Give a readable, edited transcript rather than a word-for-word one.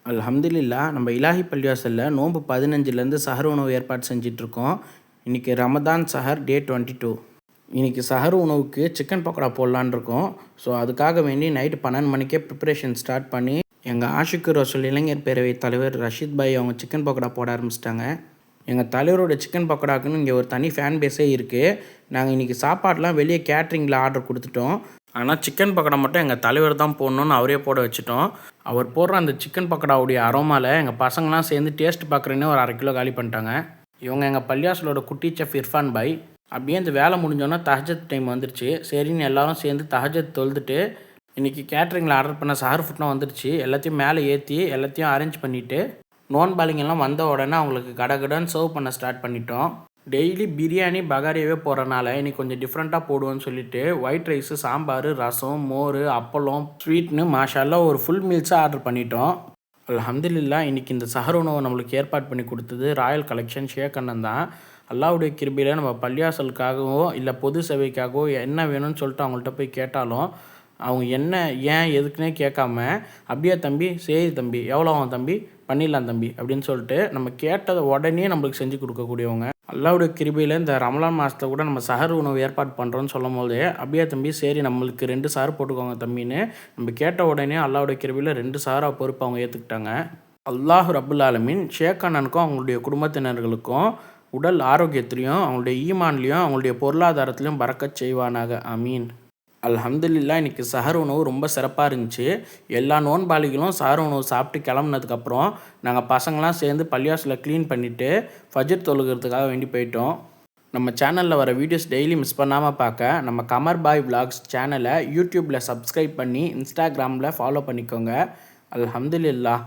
அல்ஹம்துலில்லா நம்ம இலாஹி பள்ளிவாசலில் நோன்பு 15லேருந்து சஹர் உணவு ஏற்பாடு செஞ்சிட்ருக்கோம். இன்றைக்கி ரமதான் சஹர் டே 22. இன்றைக்கி சஹர் உணவுக்கு சிக்கன் பக்கோடா போடலான்னு இருக்கோம். ஸோ அதுக்காக வேண்டி நைட்டு 12 மணிக்கே ப்ரிப்பரேஷன் ஸ்டார்ட் பண்ணி எங்கள் ஆஷிக்கு ரசூல் இளைஞர் பேரவை தலைவர் ரஷீத் பாய் அவங்க சிக்கன் பக்கோடா போட ஆரம்பிச்சிட்டாங்க. எங்கள் தலைவரோட சிக்கன் பக்கோடாக்குன்னு இங்கே ஒரு தனி ஃபேன் பேஸே இருக்குது. நாங்கள் இன்றைக்கி சாப்பாடெலாம் வெளியே கேட்ரிங்கில் ஆர்டர் கொடுத்துட்டோம். ஆனால் சிக்கன் பக்கோடா மட்டும் எங்கள் தலைவர் தான் போடணுன்னு அவரே போட வச்சுட்டோம். அவர் போடுற அந்த சிக்கன் பக்கோடாவுடைய அரோமாவில் எங்கள் பசங்களாம் சேர்ந்து டேஸ்ட் பார்க்குறேன்னு ஒரு 1/2 கிலோ காலி பண்ணிட்டாங்க. இவங்க எங்கள் பள்ளியாசலோட குட்டி செஃப் இர்ஃபான் பாய். அப்படியே இந்த வேலை முடிஞ்சோன்னா தஹஜத் டைம் வந்துருச்சு. சரின்னு எல்லோரும் சேர்ந்து தஹஜத் தொழுதுட்டு இன்றைக்கி கேட்ரிங்கில் ஆர்டர் பண்ண சஹர் ஃபுட்லாம் வந்துருச்சு. எல்லாத்தையும் மேலே ஏற்றி எல்லாத்தையும் அரேஞ்ச் பண்ணிவிட்டு நோன்பாளிங்கெல்லாம் வந்த உடனே அவங்களுக்கு கடகடன்னு சர்வ் பண்ண ஸ்டார்ட் பண்ணிட்டோம். டெய்லி பிரியாணி பகாரியாவே போடுறனால இன்றைக்கி கொஞ்சம் டிஃப்ரெண்ட்டாக போடுவோன்னு சொல்லிட்டு ஒயிட் ரைஸு, சாம்பார், ரசம், மோர், அப்பளம், ஸ்வீட்னு மாஷால்லா ஒரு ஃபுல் மீல்ஸாக ஆர்டர் பண்ணிட்டோம். அல்ஹம்துலில்லா இன்றைக்கி இந்த சஹர் உணவை நம்மளுக்கு ஏற்பாடு பண்ணி கொடுத்தது ராயல் கலெக்ஷன் ஷேக் அண்ணன் தான். அல்லாவுடைய கிருபையில் நம்ம பள்ளியாசலுக்காகவோ இல்லை பொது சேவைக்காகவோ என்ன வேணும்னு சொல்லிட்டு அவங்கள்ட்ட போய் கேட்டாலும் அவங்க என்ன ஏன் எதுக்குன்னே கேட்காம அப்படியே தம்பி சரி தம்பி எவ்வளோ ஆகும் தம்பி பண்ணிடலாம் தம்பி அப்படின்னு சொல்லிட்டு நம்ம கேட்டதை உடனே நம்மளுக்கு செஞ்சு கொடுக்கக்கூடியவங்க. அல்லாவுடைய கிருபையில் இந்த ரமலான் மாதத்தில் கூட நம்ம சஹர் உணவு ஏற்பாடு பண்ணுறோன்னு சொல்லும் போதே அப்படியே தம்பி சரி நம்மளுக்கு 2 சஹர் போட்டுக்கோங்க தம்பின்னு நம்ம கேட்ட உடனே அல்லாவுடைய கிருபையில் 2 சஹரா பொறுப்பு அவங்க ஏற்றுக்கிட்டாங்க. அல்லாஹ் ரப்புல் ஆலமீன் ஷேக் அண்ணனுக்கும் அவங்களுடைய குடும்பத்தினர்களுக்கும் உடல் ஆரோக்கியத்திலையும் அவங்களுடைய ஈமான்லேயும் அவங்களுடைய பொருளாதாரத்திலையும் பறக்கச் செய்வானாக. ஆமீன். அல்ஹம்துலில்லா இன்றைக்கி சஹர் உணவு ரொம்ப சிறப்பாக இருந்துச்சு. எல்லா நோன்பாளிகளும் சஹர் உணவு சாப்பிட்டு கிளம்புனதுக்கப்புறம் நாங்கள் பசங்களாம் சேர்ந்து பள்ளிவாசலை க்ளீன் பண்ணிவிட்டு ஃபஜர் தொழுகிறதுக்காக வேண்டி போயிட்டோம். நம்ம சேனலில் வர வீடியோஸ் டெய்லி மிஸ் பண்ணாமல் பார்க்க நம்ம கமர் பாய் விலாக்ஸ் சேனலை யூடியூப்பில் சப்ஸ்கிரைப் பண்ணி இன்ஸ்டாகிராமில் ஃபாலோ பண்ணிக்கோங்க. அல்ஹம்துலில்லா.